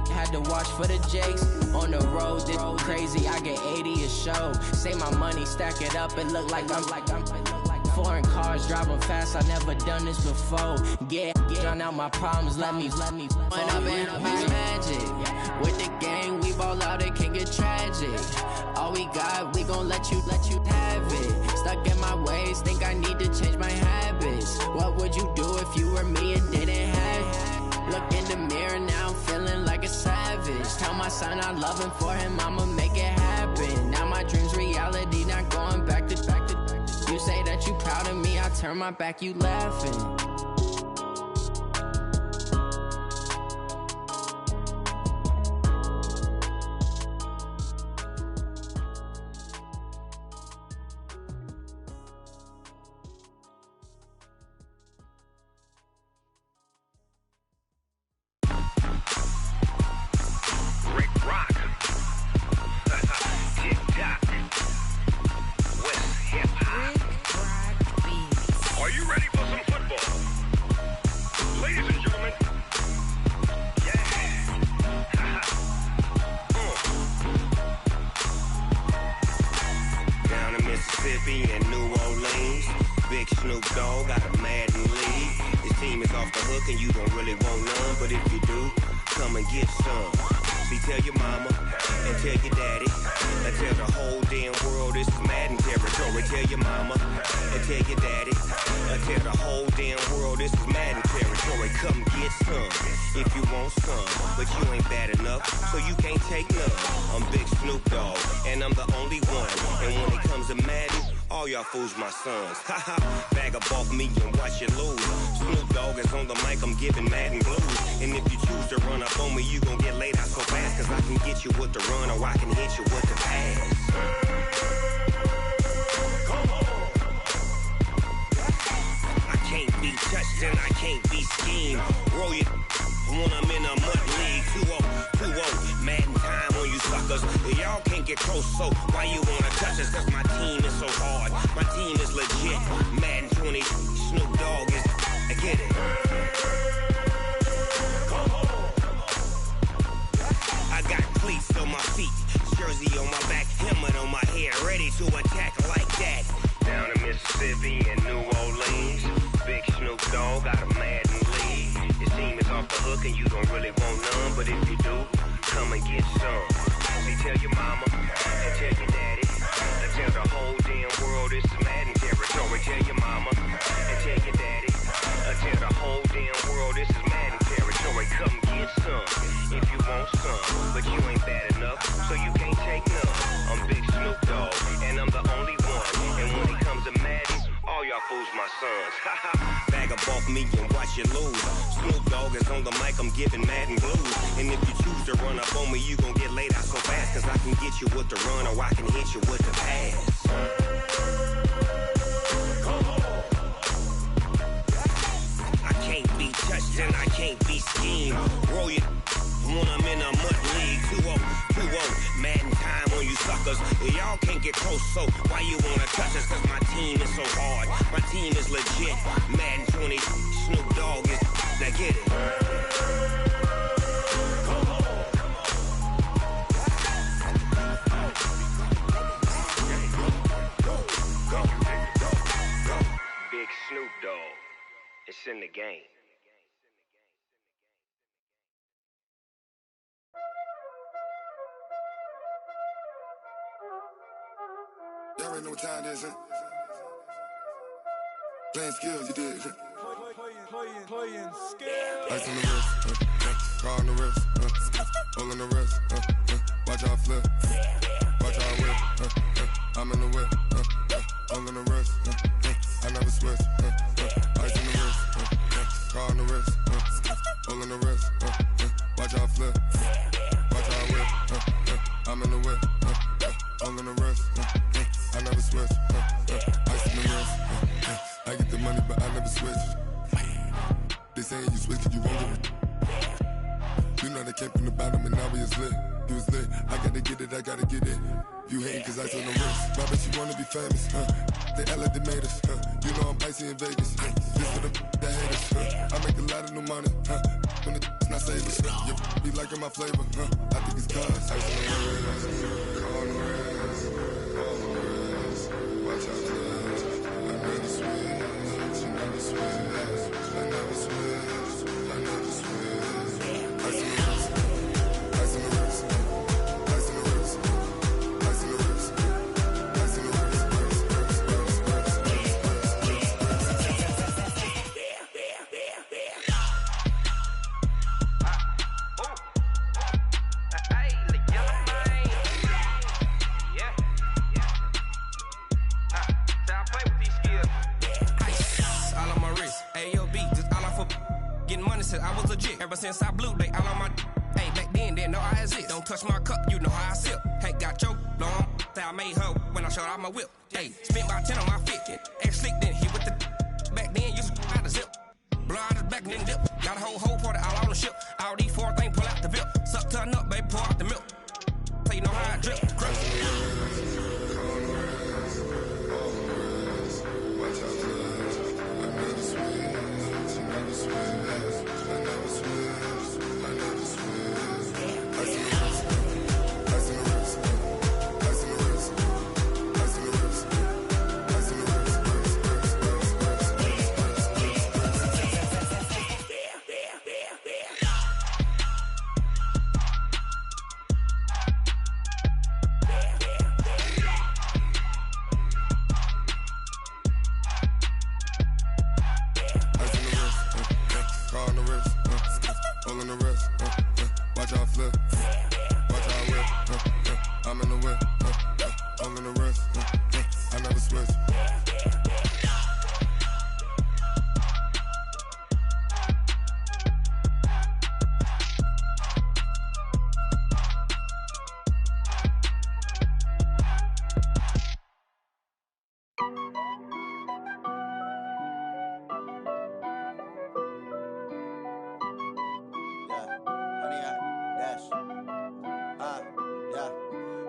had to watch for the Jakes. On the road, this crazy, I get 80 a show. Say my money, stack it up, it look like I'm foreign cars, driving fast, I never done this before. Get drown out my problems, let me When I've been magic with the gang, we ball out, it can get tragic. All we got, we gon' let you have it. Stuck in my ways, think I need to change my habits. What would you do if you were me and didn't have it? Look in the mirror now, I'm feeling like a savage. Tell my son I love him, for him I'ma make it happen. Now my dreams reality, not going back to back. You say that you proud I turn my back, you laughing. Fools my sons. Haha, bag up off me and watch you lose. Snoop Dogg is on the mic, I'm giving Madden blues. And if you choose to run up on me, you gon' get laid out so fast. Cause I can get you with the run or I can hit you with the pass. Come on. I can't be touched and I can't be schemed. Roll you when I'm in a mud league. 2-0, 2-0, Madden time on you suckers. Y'all can't get close, so why you wanna touch us? Cause my team is so hard. My team is legit. Madden 20, Snoop Dogg is. I get it. I got cleats on my feet, jersey on my back, helmet on my head, ready to attack like that. Down in Mississippi and New Orleans, big Snoop Dogg got a Madden lead. Your team is off the hook and you don't really want none, but if you do, come and get some. See, tell your mama and tell your daddy. Tell the whole damn world it's Madden territory. Tell your mama and tell your daddy. Tell the whole damn world this is Madden territory. Come get some if you want some, but you ain't bad enough, so you can't take none. I'm Big Snoop Dogg, and I'm the only one. And when it comes to Madden, all y'all fools my sons. Bag up off me and watch you lose. Snoop Dogg is on the mic, I'm giving Madden blues. And if you choose to run up on me, you gon' get laid out so fast. Cause I can get you with the run or I can hit you with the pass. I can't be touched and I can't be schemed. Roll you when I'm in a mud league. 2-0, 2-0, Madden time on you suckers. Y'all can't get close, so why you wanna touch us? Cause my team is so hard. My team is legit. Madden 20, Snoop Dogg is. Now get it. Big Snoop Dogg. It's in the game. Y'all already know what time it is, huh? Playing skills, you did. Playing skills. Ice on the wrist, car on the wrist, hole on the wrist, watch out flip, watch out whip, I'm in the whip, hole on the wrist, I never switch, ice on the wrist, car on the wrist, hole on the wrist, watch out flip, watch out whip, I'm in the whip, hole on the wrist, I never switch, ice on the wrist, I get the money but I never switch. They saying you switch cause you won't get it. You know they came from the bottom and now we is lit. You was lit, I gotta get it, I gotta get it. You hating cause ice on the wrist. Why bet you wanna be famous, They act like they made us, You know I'm icy in Vegas, This for the that hate us, I make a lot of new money, When it's not savers, You be liking my flavor, I think it's cause ice on the wrist, car on the wrist, all on the wrist. Watch out for this, I never switch, you never switch. I never switch, I never switch. Ice on the wrist, ice on the wrist, ice on the wrist, ice on the wrist, ice on the wrist, since I blew, they all on my. Hey, back then, didn't know I exist. Don't touch my cup, you know how I sip. Hey, got choked, long. I made her when I showed out my whip. Hey, spent about 10 on my fit. Ass slick, then hit with the. Back then, used to out the zip. Blow out his back, then dip. Got a whole party all on the ship. All these 4 things pull out the VIP. Suck, turn up, baby, pour out the milk. So you know how I drip.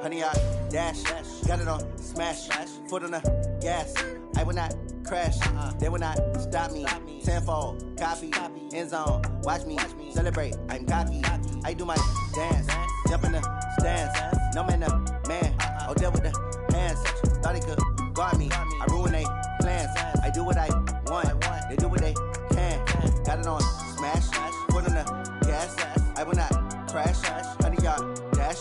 Honey, I dash, got it on smash, foot on the gas. I will not crash, they will not stop me. Tenfold, copy, end zone, watch me celebrate. I'm cocky, I do my dance, jump in the stands. No man, the man, I'll deal with the hands. Thought he could guard me, I ruin they plans. I do what I want, they do what they can. Got it on smash, foot on the gas. I will not crash, honey, y'all dash,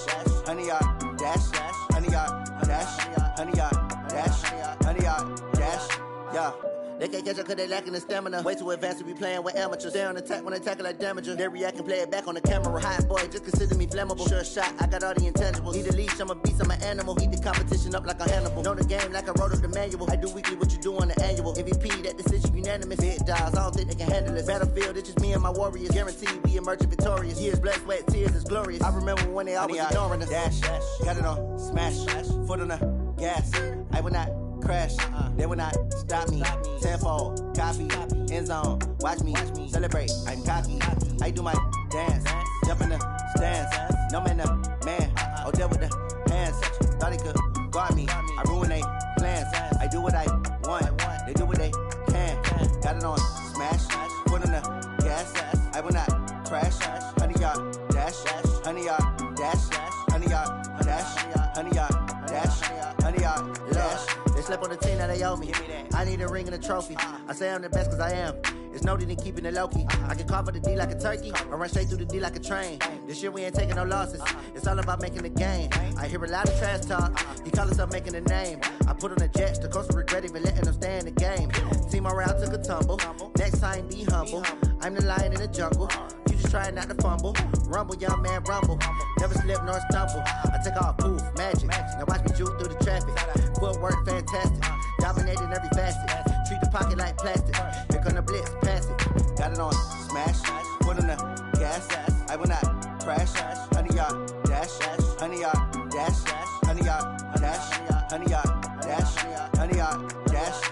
honey, y'all dash, honey, y'all dash, honey, y'all dash, honey, y'all dash, yeah. They can't catch up cause they lacking the stamina. Way too advanced to be playing with amateurs. Stay on attack when they tackle like damager. They react and play it back on the camera. Hot boy, just consider me flammable. Sure shot, I got all the intangibles. Need a leash, I'm a beast, I'm an animal. Heat the competition up like a Hannibal. Know the game like I wrote up the manual. I do weekly what you do on the annual. MVP, that decision unanimous. Big dials, I don't think they can handle it. Battlefield, it's just me and my warriors. Guaranteed we emerging victorious. Years, blood, sweat, tears, is glorious. I remember when they always ignoring us. Dash, got it on smash, foot on the gas. I will not crash, they will not stop me. Tenfold, copy, end zone, watch me celebrate. I'm cocky, I do my dance, jump in the stands. No man, the man, I'll deal with the hands. Thought he could guard me, I ruin they plans. I do what I want, they do what they can. Got it on smash, foot on the gas. I will not crash, honey, y'all dash, honey, y'all dash, honey, y'all dash, honey, y'all dash, honey, y'all dash. They slept on the team, now they owe me. I need a ring and a trophy. I say I'm the best cause I am. It's no need in keeping it low-key. I can carve for the D like a turkey, or run straight through the D like a train. This year we ain't taking no losses. It's all about making the game. I hear a lot of trash talk. He call himself making a name. I put on the jets, the coach regret even letting them stay in the game. Team morale took a tumble. Next time be humble. I'm the lion in the jungle. You just trying not to fumble. Rumble, young man, rumble. Never slip nor stumble. I take off, poof, magic. Now watch me juke through the traffic. Footwork fantastic. Dominating every facet. Treat the pocket like plastic. Here come the blitz, pass it. Got it on smash, foot on the gas. I will not crash. Honey, y'all dash, honey, y'all dash, honey, y'all dash, honey, y'all dash, honey, y'all dash.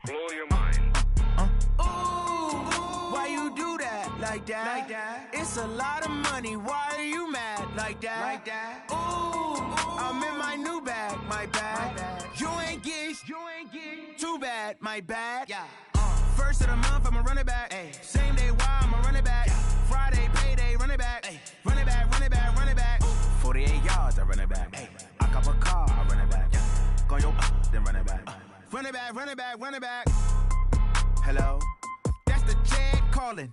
Blow your mind. Why you do that? Like that? It's a lot of money. Why are you mad? Like that? Ooh, I'm in my new bag. My bag. You ain't get. Too bad. My bad. Yeah. First of the month, I'ma run it back. Ay. Same day, why I'ma run it back. Friday, payday, run it back. Ay. Run it back, run it back, run it back. 48 yards, I run it back. Ay. I cop a car, I run it back. Go yo, then run it back. Run it back, run it back, run it back. Hello? That's the jag calling.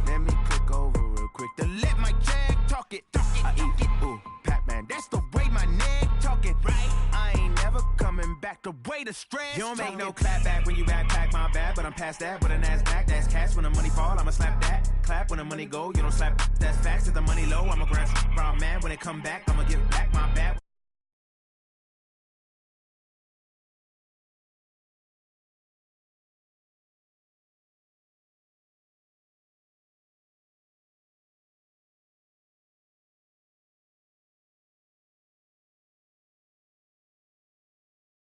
Let me click over real quick to let my jag talk it. I eat it, ooh, Pac-Man. That's the way my neck talking. Right? I ain't never coming back the way to stress. You don't make no clap back when you backpack, my bad, but I'm past that. But a NASDAQ, that's cash. When the money fall, I'ma slap that. Clap when the money go, you don't slap. That's facts. If the money low, I'ma grab man. When it come back, I'ma give back my bad.